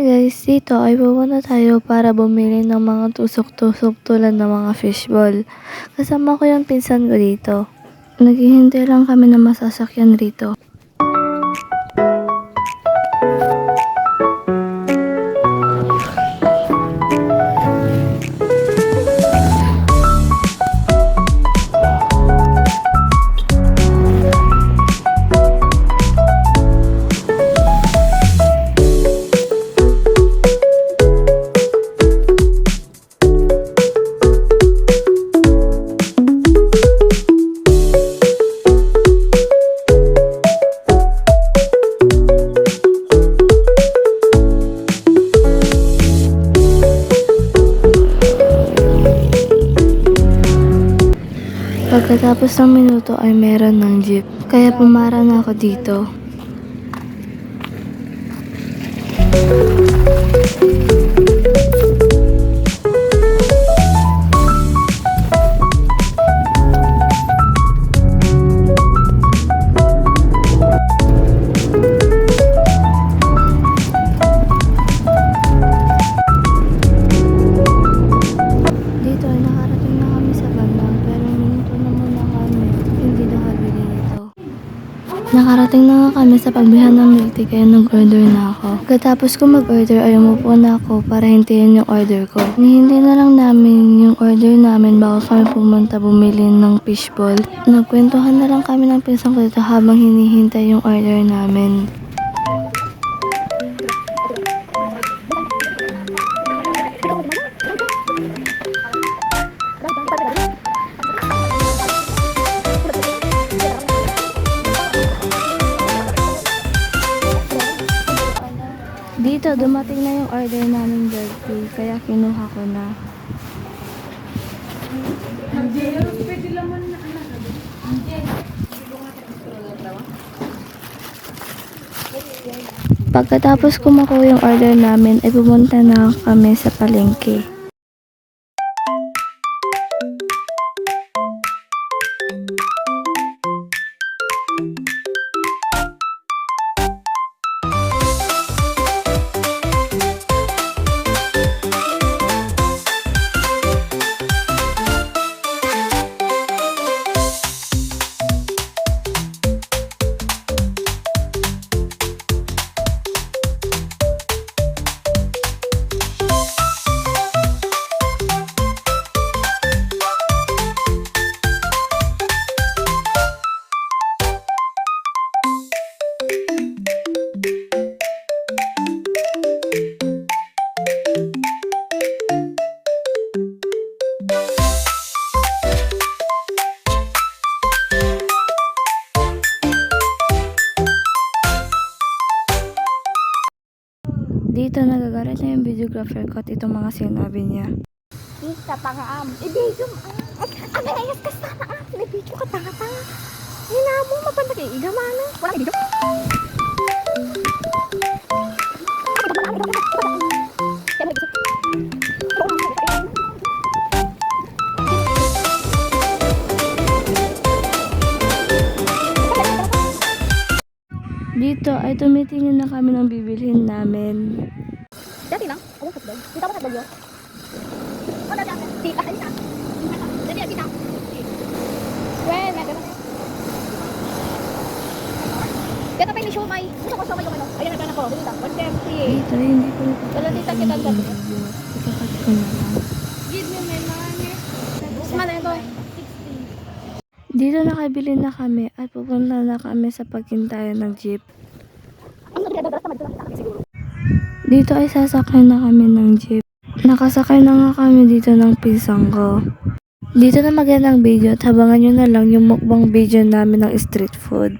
Guys, dito ay pupunta tayo para bumili ng mga tusok-tusok tulad ng mga fishball. Kasama ko yung pinsan ko dito. Naghihintay lang kami na masasakyan rito. Pagkatapos ng minuto ay meron ng jeep, kaya pumara na ako dito. Dito ay nakarating na kami sa bandang, pero minuto na muna kami, hindi nakabili nito. Nakarating na nga kami sa pagbihan ng milk tea, kaya nag-order na ako. Pagkatapos ko mag-order ay umupo na ako para hintayin yung order ko. Hinihintay na lang namin yung order namin bago kami pumunta bumili ng fishball. Nagkwentuhan na lang kami ng pinsan ko dito habang hinihintay yung order namin. Dito, dumating na yung order namin milk tea, kaya kinuha ko na. Pagkatapos kumakuha yung order namin, ay pumunta na kami sa palengke. Dito nagagalit na yung videographer ko at itong mga sinabi niya. Kita pangaam. Ibigyo mo. Ang ayas ka sana. Nabidyo ka tanga-tanga. Hina mo mapanda kayo. Igamana. Walang ibigyo. Dito ay tumitingin na kami ng bibilhin namin. Dati lang. Ayun hotdog. Dito ako hotdog yun. Oh, dati. Dito. Dito. Dito. Dito. Well, meron. Dito pa yung siomay. Gusto ko siomay yung ano. Ayan, nagkana ko. Dito. 130. Dito hindi ko Wala dito kita dito. ikakat ko na lang. Give me my money. Small ito. Dito nakabili na kami at pupunta na kami sa paghintayan ng jeep. Dito ay sasakay na kami ng jeep. Nakasakay na nga kami dito ng pisang ko. Dito na magandang video at habangan nyo na lang yung mukbang video namin ng street food.